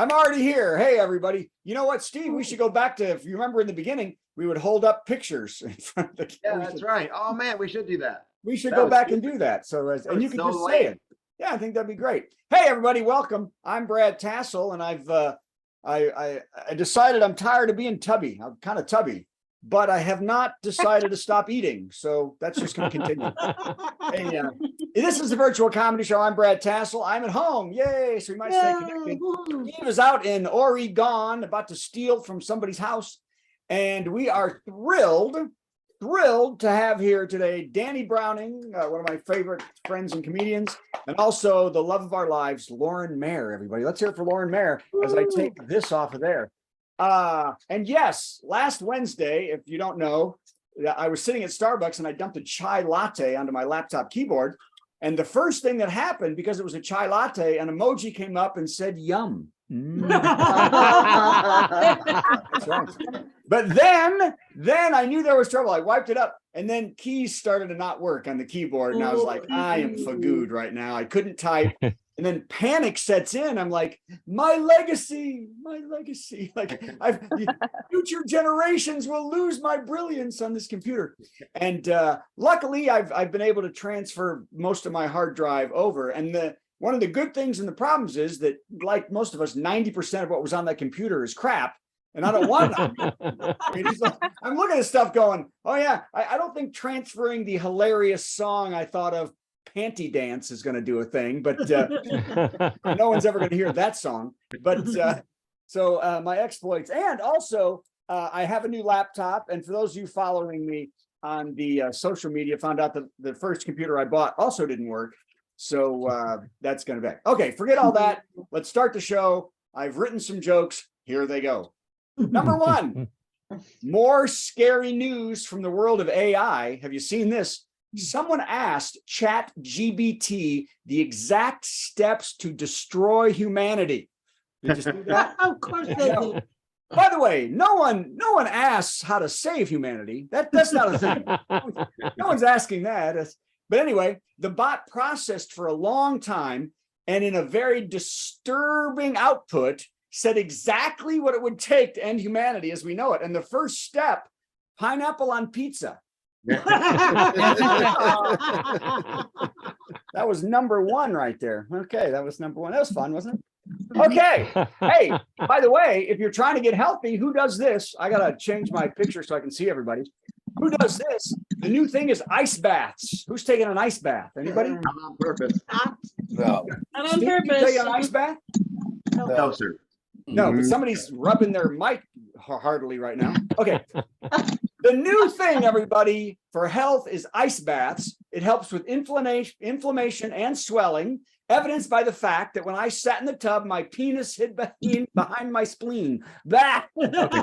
I'm already here. Hey, everybody. You know what, Steve? We should go back to, if you remember in the beginning, we would hold up pictures in front of the camera. Yeah, that's right. Oh, man, we should do that. We should go back and do that. So, and you can just say it. Yeah, I think that'd be great. Hey, everybody, welcome. I'm Brad Tassell, and I decided I'm tired of being tubby. I'm kind of tubby, but I have not decided to stop eating. So that's just going to continue. Hey, this is the Virtual Comedy Show. I'm Brad Tassell. I'm at home. Yay. So we might stay connected. Steve is out in Oregon, about to steal from somebody's house. And we are thrilled to have here today Danny Browning, one of my favorite friends and comedians, and also the love of our lives, Lauren Mayer, everybody. Let's hear it for Lauren Mayer as I take this off of there. And yes, last Wednesday, if you don't know, I was sitting at Starbucks and I dumped a chai latte onto my laptop keyboard. And the first thing that happened, because it was a chai latte, an emoji came up and said, yum. That's right. But then I knew there was trouble. I wiped it up, and then keys started to not work on the keyboard. And I was like, I am fagooed right now. I couldn't type. And then panic sets in. I'm like, my legacy. Like, future generations will lose my brilliance on this computer. And luckily, I've been able to transfer most of my hard drive over. And one of the good things and the problems is that, like most of us, 90% of what was on that computer is crap. And I don't want it. I mean, I'm looking at stuff going, oh, yeah, I don't think transferring the hilarious song I thought of, Panty Dance, is going to do a thing. But no one's ever going to hear that song. But so my exploits. And also, I have a new laptop. And for those of you following me on the social media, found out that the first computer I bought also didn't work. So that's going to be okay. Forget all that. Let's start the show. I've written some jokes. Here they go. Number one, more scary news from the world of AI. Have you seen this? Someone asked ChatGPT the exact steps to destroy humanity. Did you see that? Of course they did. By the way, no one asks how to save humanity. That's not a thing. No one's asking that. But anyway, the bot processed for a long time, and in a very disturbing output, said exactly what it would take to end humanity as we know it. And the first step, pineapple on pizza. That was number one right there. Okay, that was number one. That was fun, wasn't it? Okay. Hey, by the way, if you're trying to get healthy, who does this? I got to change my picture so I can see everybody. Who does this? The new thing is ice baths. Who's taking an ice bath? Anybody? Not on purpose. No. Not on Steve, purpose. you take an ice bath? No, sir. No, but somebody's rubbing their mic heartily right now. Okay. The new thing, everybody, for health is ice baths. It helps with inflammation and swelling, evidenced by the fact that when I sat in the tub, my penis hid behind my spleen. That. Okay.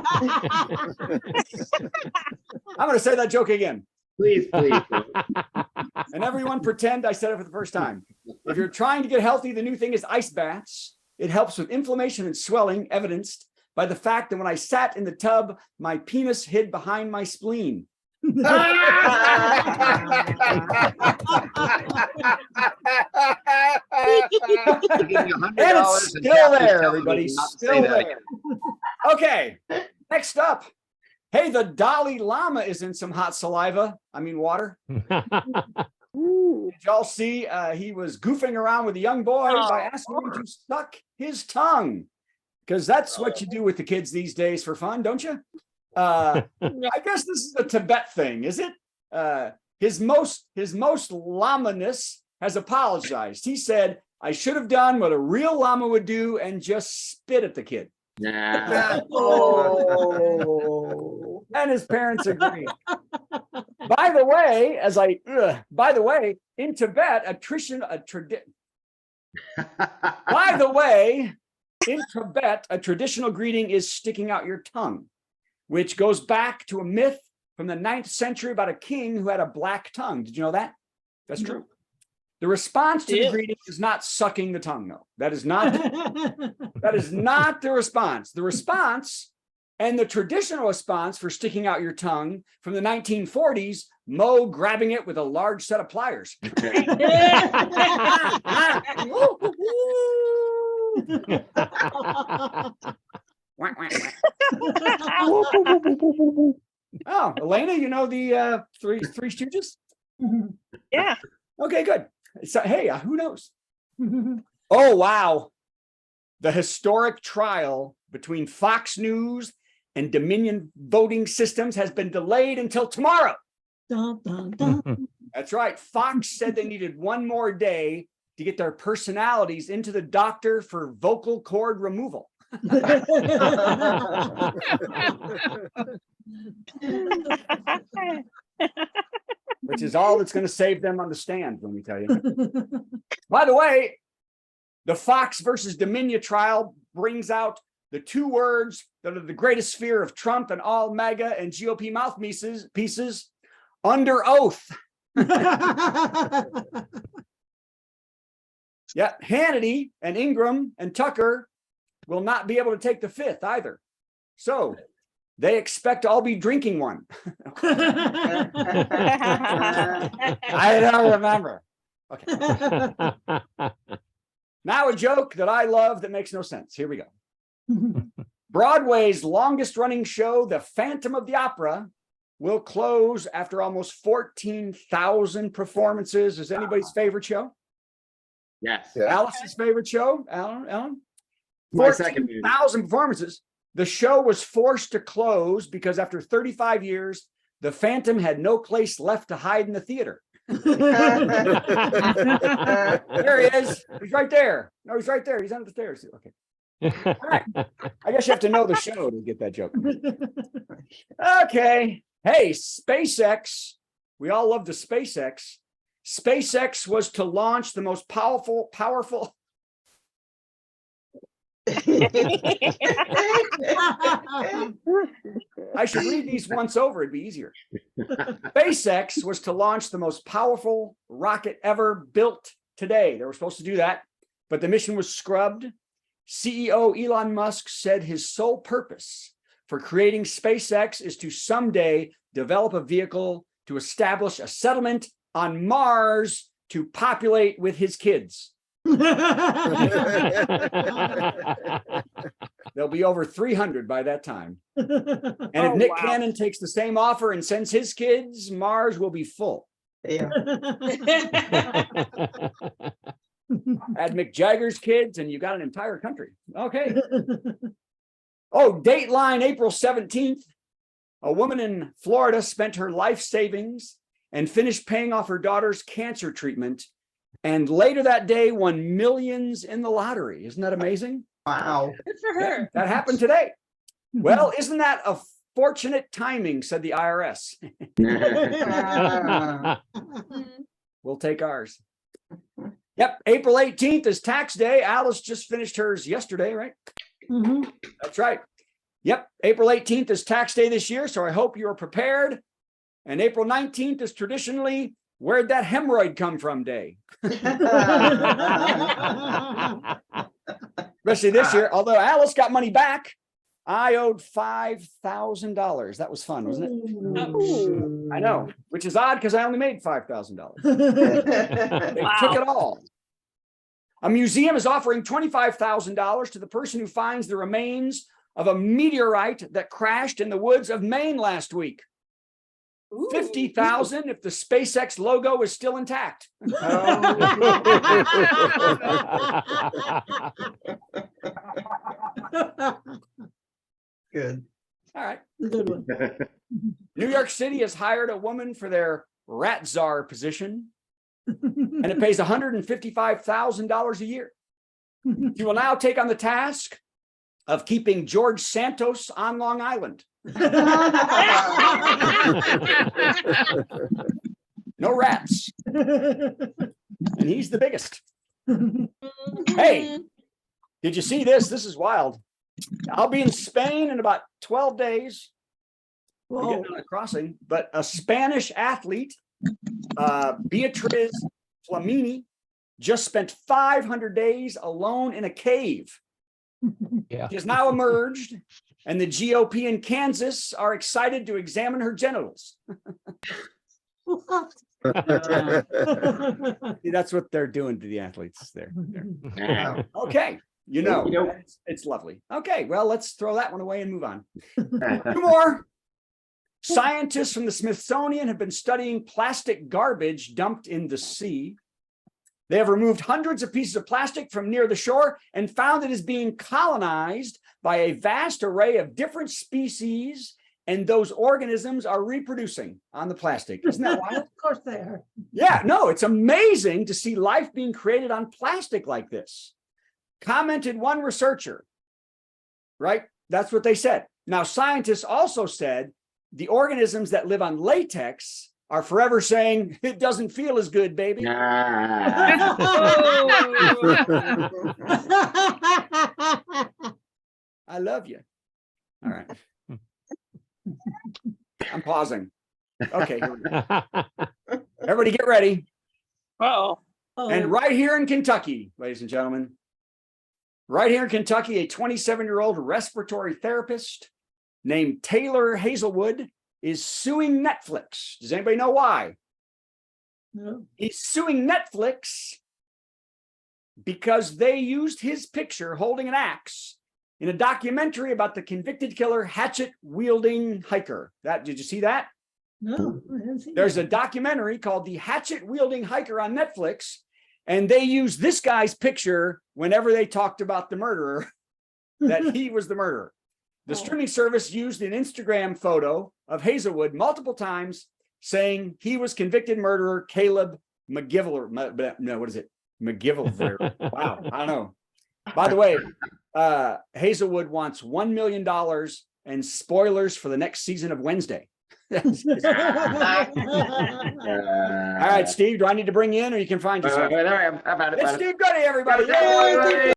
I'm going to say that joke again. Please. And everyone pretend I said it for the first time. If you're trying to get healthy, the new thing is ice baths. It helps with inflammation and swelling, evidenced by the fact that when I sat in the tub, my penis hid behind my spleen. And it's still there, everybody. Still there. Okay, next up. Hey, the Dalai Lama is in some hot saliva. I mean, water. Did y'all see he was goofing around with a young boy by asking him to suck his tongue? Because that's what you do with the kids these days for fun, don't you? I guess this is a Tibet thing, is it? His most lamaness has apologized. He said, I should have done what a real lama would do and just spit at the kid. Yeah. And his parents agree. By the way, in Tibet, in Tibet, a traditional greeting is sticking out your tongue, which goes back to a myth from the 9th century about a king who had a black tongue. Did you know that? That's true. The response to the greeting is not sucking the tongue, though. That is not the response. The response and the traditional response for sticking out your tongue from the 1940s, Mo grabbing it with a large set of pliers. Wah, wah, wah. Oh, Elena, you know the Three Stooges? Yeah. Okay, good. So, hey, who knows? Oh, wow. The historic trial between Fox News and Dominion Voting Systems has been delayed until tomorrow. Dun, dun, dun. That's right. Fox said they needed one more day to get their personalities into the doctor for vocal cord removal. Which is all that's going to save them on the stand, let me tell you. By the way, the Fox versus Dominion trial brings out the two words that are the greatest fear of Trump and all MAGA and GOP mouthpieces, under oath. Yeah, Hannity and Ingram and Tucker will not be able to take the fifth either. So they expect I'll be drinking one. I don't remember. Okay. Now a joke that I love that makes no sense. Here we go. Broadway's longest running show, The Phantom of the Opera, will close after almost 14,000 performances. Is anybody's favorite show? Yes. Alice's favorite show? Alan? My second. 14,000 performances. The show was forced to close because after 35 years, the Phantom had no place left to hide in the theater. There he is. He's right there. No, he's right there. He's under the stairs. Okay. All right. I guess you have to know the show to get that joke. Okay. Hey, SpaceX. We all love the SpaceX. SpaceX was to launch the most powerful. I should read these once over. It'd be easier. SpaceX was to launch the most powerful rocket ever built today. They were supposed to do that, but the mission was scrubbed. CEO Elon Musk said his sole purpose for creating SpaceX is to someday develop a vehicle to establish a settlement on Mars to populate with his kids. There'll be over 300 by that time. And if Nick Cannon takes the same offer and sends his kids, Mars will be full. Yeah. Add Mick Jagger's kids and you got an entire country. Okay. Oh, Dateline, April 17th. A woman in Florida spent her life savings and finished paying off her daughter's cancer treatment. And later that day won millions in the lottery. Isn't that amazing? Wow. Good for her. That happened today. Well, isn't that a fortunate timing, said the IRS. We'll take ours. Yep, April 18th is tax day. Alice just finished hers yesterday, right? Mhm. That's right. Yep, April 18th is tax day this year, so I hope you are prepared. And April 19th is traditionally where'd that hemorrhoid come from day. Especially this year, although Alice got money back, I owed $5,000. That was fun, wasn't it? Ooh. I know, which is odd because I only made $5,000. They took it all. A museum is offering $25,000 to the person who finds the remains of a meteorite that crashed in the woods of Maine last week. Ooh. $50,000 if the SpaceX logo is still intact. Good. All right. Good one. New York City has hired a woman for their rat czar position, and it pays $155,000 a year. She will now take on the task of keeping George Santos on Long Island. No rats. And he's the biggest. Hey, did you see this? This is wild. I'll be in Spain in about 12 days. Whoa. Getting on a crossing, but a Spanish athlete, Beatriz Flamini, just spent 500 days alone in a cave. Yeah. She has now emerged, and the GOP in Kansas are excited to examine her genitals. What? See, that's what they're doing to the athletes there. Yeah. Okay. You know, Okey-doke. it's lovely. Okay, well, let's throw that one away and move on. 2 more. Scientists from the Smithsonian have been studying plastic garbage dumped in the sea. They have removed hundreds of pieces of plastic from near the shore and found it is being colonized by a vast array of different species, and those organisms are reproducing on the plastic. Isn't that wild? Of course they are. Yeah, no, it's amazing to see life being created on plastic like this. Commented one researcher, right? That's what they said. Now, scientists also said the organisms that live on latex are forever saying, it doesn't feel as good, baby. Ah. I love you. All right. I'm pausing. Okay, here we go. Everybody get ready. Oh. And right here in Kentucky, ladies and gentlemen, right here in Kentucky, a 27-year-old respiratory therapist named Taylor Hazelwood is suing Netflix. Does anybody know why? No. He's suing Netflix because they used his picture holding an axe in a documentary about the convicted killer hatchet-wielding hiker. Did you see that? No, I haven't seen There's that. a documentary called The Hatchet-Wielding Hiker on Netflix, and they used this guy's picture whenever they talked about the murderer, that he was the murderer. The streaming service used an Instagram photo of Hazelwood multiple times, saying he was convicted murderer Caleb McGivler. No, what is it? McGivler. Wow, I don't know. By the way, Hazelwood wants $1 million and spoilers for the next season of Wednesday. All right, Steve, do I need to bring you in or you can find yourself? I'm out of It's Steve Goody, everybody. Yay! Yay!